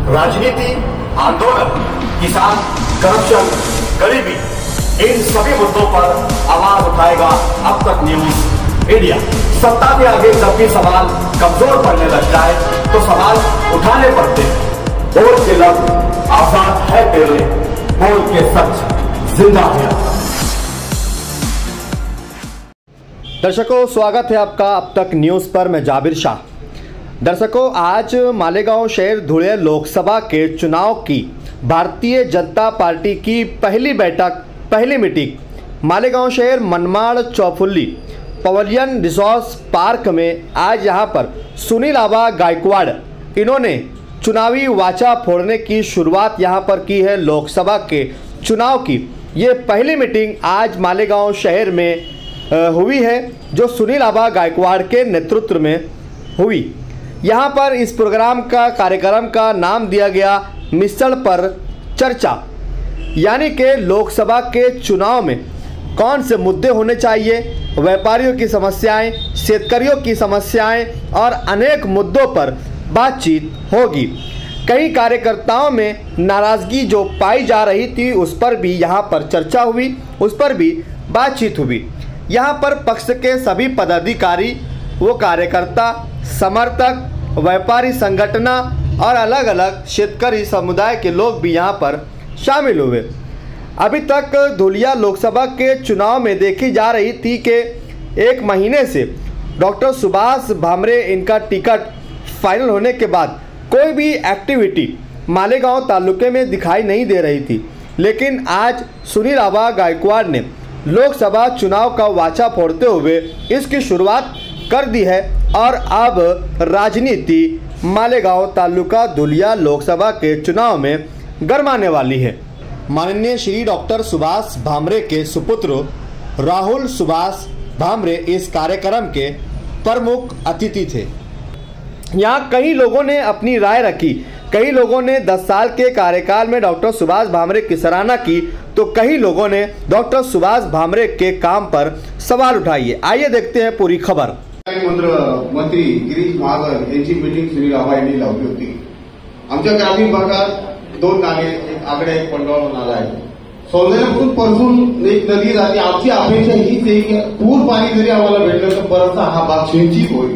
राजनीति, आंदोलन, किसान, करप्शन, गरीबी, इन सभी मुद्दों पर आवाज उठाएगा अब तक न्यूज इंडिया। सत्ता के आगे जब भी सवाल कमजोर पड़ने लग जाए तो सवाल उठाने पड़ते हैं। बोल के लफ्ज आजाद है तेरे, बोल के सच जिंदा है। दर्शकों, स्वागत है आपका अब तक न्यूज़ पर। मैं जाबिर शाह। दर्शकों, आज मालेगांव शहर धुले लोकसभा के चुनाव की भारतीय जनता पार्टी की पहली मीटिंग मालेगांव शहर मनमाड़ चौफुल्ली पवेलियन रिसोर्स पार्क में आज यहां पर सुनील आबा गायकवाड़ इन्होंने चुनावी वाचा फोड़ने की शुरुआत यहां पर की है। लोकसभा के चुनाव की ये पहली मीटिंग आज मालेगांव शहर में हुई है, जो सुनील आबा गायकवाड़ के नेतृत्व में हुई। यहाँ पर इस प्रोग्राम का कार्यक्रम का नाम दिया गया मिसल पर चर्चा, यानी कि लोकसभा के चुनाव में कौन से मुद्दे होने चाहिए, व्यापारियों की समस्याएं, शेतकारियों की समस्याएं और अनेक मुद्दों पर बातचीत होगी। कई कार्यकर्ताओं में नाराज़गी जो पाई जा रही थी उस पर भी यहाँ पर चर्चा हुई, उस पर भी बातचीत हुई। यहाँ पर पक्ष के सभी पदाधिकारी, वो कार्यकर्ता, समर्थक, व्यापारी संगठन और अलग अलग शेतकारी समुदाय के लोग भी यहाँ पर शामिल हुए। अभी तक धुलिया लोकसभा के चुनाव में देखी जा रही थी कि एक महीने से डॉक्टर सुभाष भामरे इनका टिकट फाइनल होने के बाद कोई भी एक्टिविटी मालेगांव तालुके में दिखाई नहीं दे रही थी, लेकिन आज सुनील आबा गायकवाड़ ने लोकसभा चुनाव का वाचा फोड़ते हुए इसकी शुरुआत कर दी है और अब राजनीति मालेगांव तालुका धुलिया लोकसभा के चुनाव में गरमाने वाली है। माननीय श्री डॉक्टर सुभाष भामरे के सुपुत्र राहुल सुभाष भामरे इस कार्यक्रम के प्रमुख अतिथि थे। यहाँ कई लोगों ने अपनी राय रखी। कई लोगों ने 10 साल के कार्यकाल में डॉक्टर सुभाष भामरे की सराहना की, तो कई लोगों ने डॉक्टर सुभाष भामरे के काम पर सवाल उठाए। आइए देखते हैं पूरी खबर। मंत्री गिरीश महाजन यांची मीटिंग सुनील आबा यांनी लावली होती। आमच्या ग्रामीण भागात 2 नाले, एक आगडे, एक पंडवाळ नाला आहे। सौंदर्यपूर पासून एक नदी जाते। आमची अपेक्षा हीच आहे की पूर पाणी जरी आम्हाला भेटलं तर बराचसा हा भाग सिंचित होईल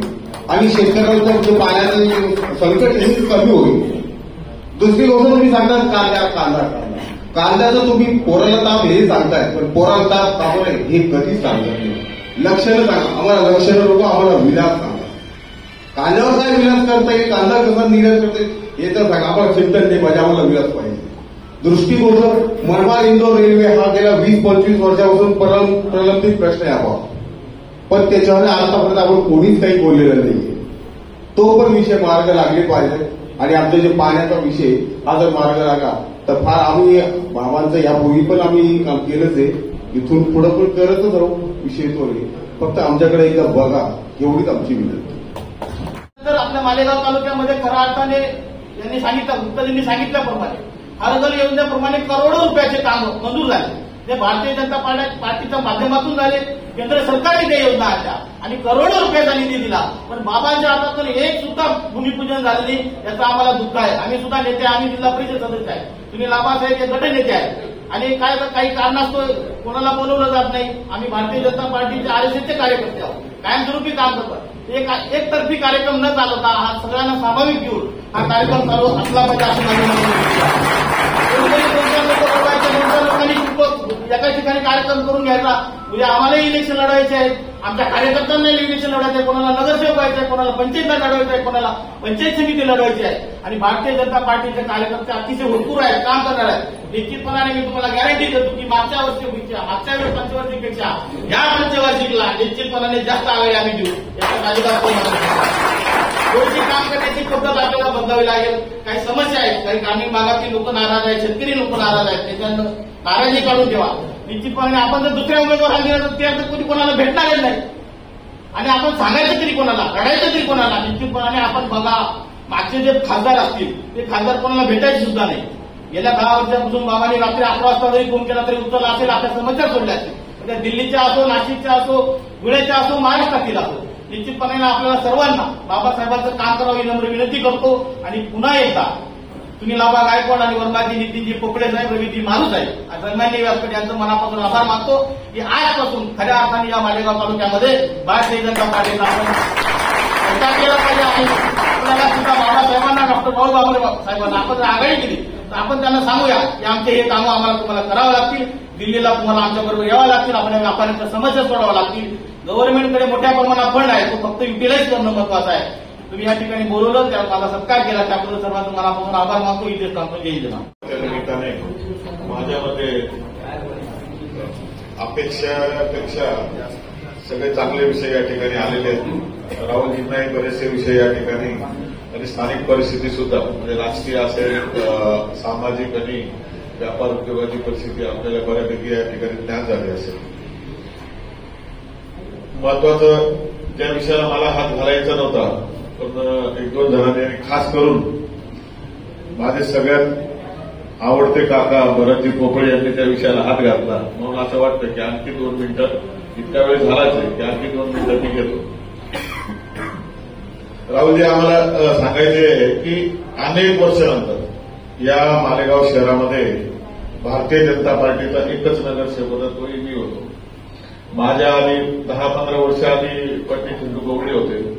आणि शेतकऱ्यांचं जे पाण्याचं संकट हे कमी होईल। दुसरी गोष्ट तुम्ही सांगतात कांद्याचं तुम्ही पोराला ताप हे सांगताय, पण पोराला ताप तापवणे हे कधीच सांगत नाही। लक्षणं सांगा आम्हाला, लक्षणं नको, आम्हाला विलास सांगा। कांद्यावर काय विलास करता येईल, कांदा कसा निर्यात करता येईल हे तर सांगा। आम्हाला चिंतन नाही पाहिजे, आम्हाला विलास पाहिजे। दृष्टिगोचर मनमाड इंदोर रेल्वे हा गेल्या 20-25 वर्षापासून प्रलंबित प्रश्न आहे आबा, पण त्याच्यावर आतापर्यंत आपण कोणीच काही बोललेलं नाही। तो पण विषय मार्ग लागले पाहिजे आणि आपले जे पाण्याचा विषय हा जर मार्ग लागला तर फार आम्ही बाबांचं यापूर्वी पण आम्ही काम केलंच आहे, इथून पुढे पण करतच राहू। विषय तो नाही, फक्त आमच्याकडे एकदा बघा, एवढीच आमची विनंती। तर आपल्या मालेगाव तालुक्यामध्ये खऱ्या अर्थाने यांनी सांगितलं, गुप्ताजींनी सांगितल्याप्रमाणे हरघर योजनेप्रमाणे करोडो रुपयाचे काम मंजूर झाले, जे भारतीय जनता पार्टीच्या माध्यमातून झाले। केंद्र सरकारने त्या योजना आल्या आणि करोडो रुपयाचा निधी दिला, पण बाबांच्या हातातून एक सुद्धा भूमिपूजन झालं नाही, याचं आम्हाला दुःख आहे। आम्ही सुद्धा नेते, आम्ही जिल्हा परिषद सदस्य आहे, सुनील आबा साहेब हे गट नेते आहेत आणि काय काही कारणास्तव कोणाला बोलवलं जात नाही। आम्ही भारतीय जनता पार्टीचे आरएसएसचे कार्यकर्ते आहोत, कायमस्वरूपी काम करतो। एकतर्फी कार्यक्रम न चालवता हा सगळ्यांना स्वाभाविक घेऊन हा कार्यक्रम चालू असला पाहिजे असं लोकांनी एका ठिकाणी कार्यक्रम करून घ्यायचा। म्हणजे आम्हालाही इलेक्शन लढवायचे आहेत, आमच्या कार्यकर्त्यांना इलेक्शन लढवायचं आहे, कोणाला नगरसेवक व्हायचं आहे, कोणाला पंचायतला लढवायचं आहे, कोणाला पंचायत समिती लढवायची आहे। आणि भारतीय जनता पार्टीचे कार्यकर्ते अतिशय भरपूर आहेत, काम करणार आहेत। निश्चितपणाने मी तुम्हाला गॅरंटी देतो की मागच्या पंचवार्षिकपेक्षा या पंचवार्षिकला निश्चितपणाने जास्त आघाडी आम्ही देऊ, याचा अजिबात थोडीशी काम करण्याची पद्धत आपल्याला बदलावी लागेल। काही समस्या आहेत, काही ग्रामीण भागातील लोक नाराज आहेत, शेतकरी लोक नाराज आहेत, त्याच्यानं नाराजी काढून ठेवा। निश्चितपणे आपण जर दुसऱ्या उमेदवाराला दिलं तर ते कोणी कोणाला भेटणारच नाही आणि आपण सांगायचं तरी कोणाला, रडायचं तरी कोणाला। निश्चितपणाने आपण बघा, मागचे जे खासदार असतील ते खासदार कोणाला भेटायचे सुद्धा नाही। गेल्या 10 वर्षापासून बाबांनी रात्री 11 वाजता जरी फोन केला तरी उचलला असेल, आपल्या समस्या सोडल्या असतील। त्या दिल्लीच्या असो, नाशिकच्या असो, धुळ्याच्या असो, महाराष्ट्रातील असो, निश्चितपणे आपल्याला सर्वांना बाबासाहेबांचं काम करावं ही नम्र विनंती करतो। आणि पुन्हा एकदा सुनील आबा गायकवाड आणि वर्माजी नितीनजी पोकळे साहेब, रवीजी मारू साहेब आणि सन्माननीय व्यासपीठ यांचं मनापासून आभार मानतो की आजपासून खऱ्या अर्थाने या मालेगाव तालुक्यामध्ये भारतीय जनता पार्टीचा आपण प्रचार केला पाहिजे. आणि आपल्याला सुद्धा बाबासाहेबांना, डॉक्टर बाबासाहेब साहेबांना आपण आघाडी केली तर आपण त्यांना सांगूया की आमचे हे कामं आम्हाला तुम्हाला करावं लागतील, दिल्लीला तुम्हाला आमच्याबरोबर यावं लागतील, आपल्या व्यापाऱ्यांच्या समस्या सोडवाव्या लागतील. गव्हर्नमेंटकडे मोठ्या प्रमाणात फंड आहे, तो फक्त युटिलाइज करणं महत्वाचं आहे. तुम्ही या ठिकाणी बोलवलं, त्या मला सत्कार केला, त्याबद्दल सर्वांचं मनापासून आभार मानतो. इथेच थांबतो. जय हिंद. त्या निमित्ताने माझ्यामध्ये अपेक्षापेक्षा सगळे चांगले विषय या ठिकाणी आलेले आहेत. राहुलजींनाही बरेचसे विषय या ठिकाणी आणि स्थानिक परिस्थिती सुद्धा म्हणजे राजकीय असेल, सामाजिक आणि व्यापार उद्योगाची परिस्थिती आपल्याला बऱ्यापैकी या ठिकाणी ज्ञान झाली असेल. महत्वाचं त्या विषयाला मला हात घालायचा नव्हता, पण एक दोन जणांनी खास करून माझे सगळ्यात आवडते काका भरतजी पोकळे यांनी त्या विषयाला हात घातला. म्हणून असं वाटतं की आणखी 2 मिनिटं, इतक्या वेळ झालाच आहे की आणखी 2 मिनिटं मी घेतो. राहुलजी, आम्हाला सांगायचे की अनेक वर्षानंतर या मालेगाव शहरामध्ये भारतीय जनता पार्टीचा एकच नगरसेवक होता, तोही मी होतो. माझ्या आधी 10-15 वर्ष आधी पंडित हिंदू गोगडे होते.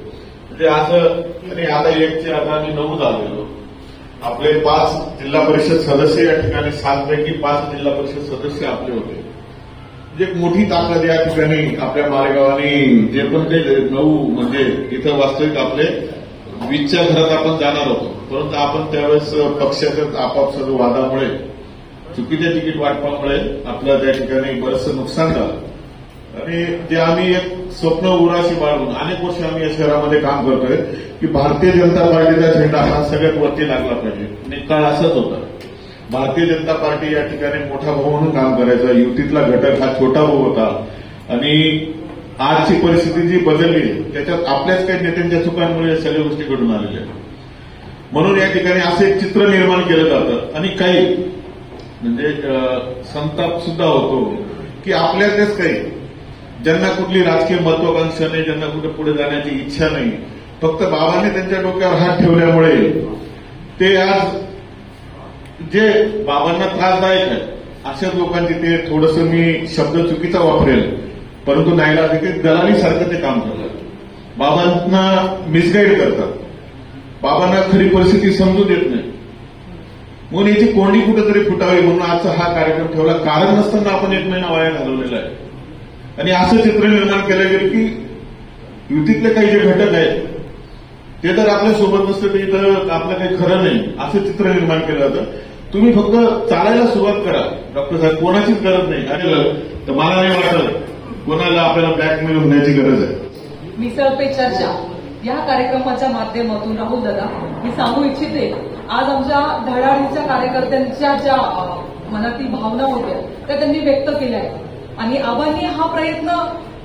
म्हणजे असं आणि आता एकचे आता आम्ही 9 झालेलो. आपले 5 जिल्हा परिषद सदस्य या ठिकाणी 7 पैकी 5 जिल्हा परिषद सदस्य आपले होते. म्हणजे एक मोठी ताकद या ठिकाणी आपल्या मालेगावाने जे पण ते 9 म्हणजे इथं वास्तविक आपले 20च्या घरात आपण जाणार होतो. परंतु आपण त्यावेळेस पक्षाच्या आपापसात वादामुळे, चुकीच्या तिकीट वाटपामुळे आपलं त्या ठिकाणी बरंचसं नुकसान झालं. आणि जे आम्ही एक स्वप्न उराशी बाळगून अनेक वर्ष आम्ही या शहरामध्ये काम करतोय की भारतीय जनता पार्टीचा झेंडा हा सगळ्यात वरती लागला पाहिजे. निकाल असाच होता. भारतीय जनता पार्टी या ठिकाणी मोठा भाऊ म्हणून काम करायचा. युतीतला घटक हा छोटा भाऊ होता. आणि आजची परिस्थिती जी बदलली त्याच्यात आपल्याच काही नेत्यांच्या चुकांमुळे या सगळ्या गोष्टी घडून आलेल्या आहेत. म्हणून या ठिकाणी असं एक चित्र निर्माण केलं जातं. आणि काही म्हणजे संताप सुद्धा होतो की आपल्यातच काही ज्यांना कुठली राजकीय महत्वाकांक्षा नाही, ज्यांना कुठे पुढे जाण्याची इच्छा नाही, फक्त बाबांनी त्यांच्या डोक्यावर हात ठेवल्यामुळे ते आज जे बाबांना त्रासदायक आहे अशाच लोकांची ते थोडंसं मी शब्द चुकीचा वापरेल, परंतु नाईलाज ते दलालीसारखं ते काम करतात. बाबांना मिसगाईड करतात. बाबांना खरी परिस्थिती समजू देत नाही. म्हणून याची कोंडी कुठेतरी फुटावी म्हणून आजचा हा कार्यक्रम ठेवला. कारण नसताना आपण 1 महिना वाया घालवलेला आहे. आणि असं चित्र निर्माण केलं गेलं की युतीतले काही जे घटक आहेत ते तर आपल्या सोबत नसतं, ते तर आपलं काही खरं नाही असं चित्र निर्माण केलं जातं. तुम्ही फक्त चालायला सुरुवात करा डॉक्टर साहेब, कोणाचीच गरज नाही. आणि तर मला नाही वाटत कोणाला आपल्याला ब्लॅकमेल होण्याची गरज आहे. मिसळ पे चर्चा या कार्यक्रमाच्या माध्यमातून राहुल दादा मी सांगू इच्छिते, आज आमच्या धडाडीच्या कार्यकर्त्यांच्या ज्या मनातील भावना होत्या त्या त्यांनी व्यक्त केल्या आहेत. आणि आबांनी हा प्रयत्न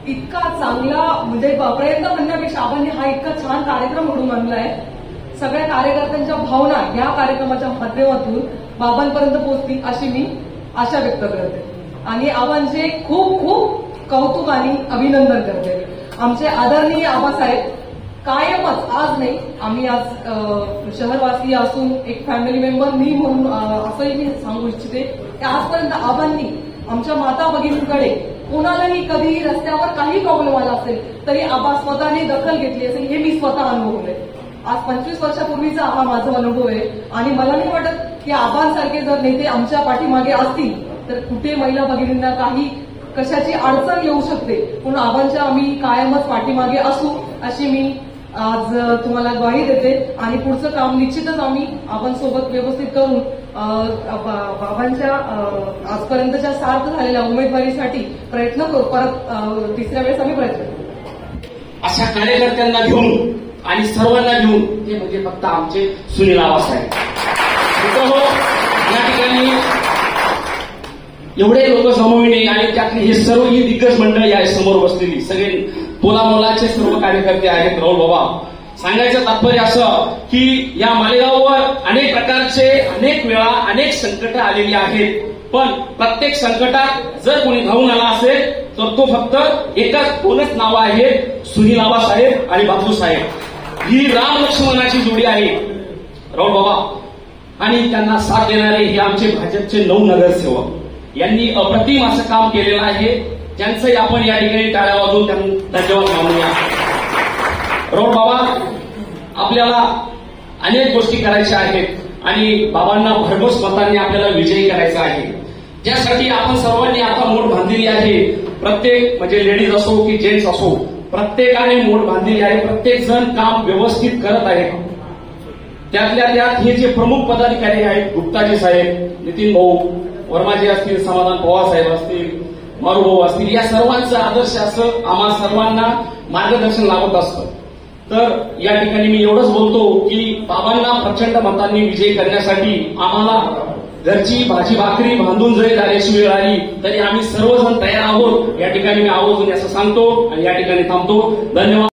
इतका चांगला म्हणजे प्रयत्न म्हणण्यापेक्षा आबांनी हा इतका छान कार्यक्रम घडवून आणलाय. सगळ्या कार्यकर्त्यांच्या भावना या कार्यक्रमाच्या माध्यमातून बाबांपर्यंत पोहोचतील अशी मी आशा व्यक्त करते. आणि आबांचे खूप खूप कौतुक आणि अभिनंदन करते. आमचे आदरणीय आबासाहेब कायमच, आज नाही, आम्ही आज शहरवासी असून एक फॅमिली मेंबर मी म्हणून असंही मी सांगू इच्छिते की आजपर्यंत आबांनी आमच्या माता भगिनींकडे कोणालाही कधी रस्त्यावर काही प्रॉब्लेम आला असेल तरी आबा स्वतःने दखल घेतली असेल हे मी स्वतः अनुभवलंय. आज 25 वर्षापूर्वीचा हा माझा अनुभव आहे. आणि मला नाही वाटत की आबांसारखे जर नेते आमच्या पाठीमागे असतील तर कुठे महिला भगिनींना काही कशाची अडचण येऊ शकते. म्हणून आबांच्या आम्ही कायमच पाठीमागे असू अशी मी आज तुम्हाला ग्वाही देते. आणि पुढचं काम निश्चितच आम्ही आबांसोबत व्यवस्थित करून बाबांच्या आजपर्यंतच्या सार्थ झालेल्या उमेदवारीसाठी प्रयत्न करू. परत 3ऱ्या वेळेस आम्ही प्रयत्न करू. अशा कार्यकर्त्यांना घेऊन आणि सर्वांना घेऊन ते म्हणजे फक्त आमचे सुनील आबासाहेब. मित्रहो, या ठिकाणी एवढे लोक समविणे आणि त्यातली हे सर्व ही दिग्गज मंडळ या समोर बसलेली सगळे पोलामोलाचे सर्व कार्यकर्ते आहेत. राहुल बाबा, सांगायचं तात्पर्य असं की या मालेगाववर अनेक प्रकारचे अनेक वेळा अनेक संकट आलेली आहेत. पण प्रत्येक संकटात जर कोणी धावून आला असेल तर तो फक्त एकच 2च नावं आहेत, सुनील आबासाहेब आणि बापू साहेब. ही राम लक्ष्मणाची जोडी आहे. राहुल बाबा, आणि त्यांना साथ देणारे हे आमचे भाजपचे 9 नगरसेवक यांनी अप्रतिम असं काम केलेलं आहे, ज्यांचंही आपण या ठिकाणी टाळ्या वाजवून त्यांना धन्यवाद मानूया. रोड बाबा, आपल्याला अनेक गोष्टी करायच्या आहेत आणि बाबांना भरघोस मतांनी आपल्याला विजयी करायचा आहे, ज्यासाठी आपण सर्वांनी आता मोठ बांधलेली आहे. प्रत्येक म्हणजे लेडीज असो की जेंट्स असो, प्रत्येकाने मोठ बांधलेली आहे. प्रत्येक जण काम व्यवस्थित करत आहे. त्यातल्या त्यात हे जे प्रमुख पदाधिकारी आहेत, गुप्ताजी साहेब, नितीन भाऊ, वर्माजी असतील, समाधान पवार साहेब असतील, मारू भाऊ असतील, या सर्वांचं आदर्श असं आम्हा सर्वांना मार्गदर्शन लाभत असतं. तर या ठिकाणी मी एवढंच बोलतो की बाबांना प्रचंड मतांनी विजयी करण्यासाठी आम्हाला घरची भाजी भाकरी बांधून जरी जाण्याची वेळ आली तरी आम्ही सर्वजण तयार आहोत. या ठिकाणी मी आवर्जून असं सांगतो आणि या ठिकाणी थांबतो. धन्यवाद.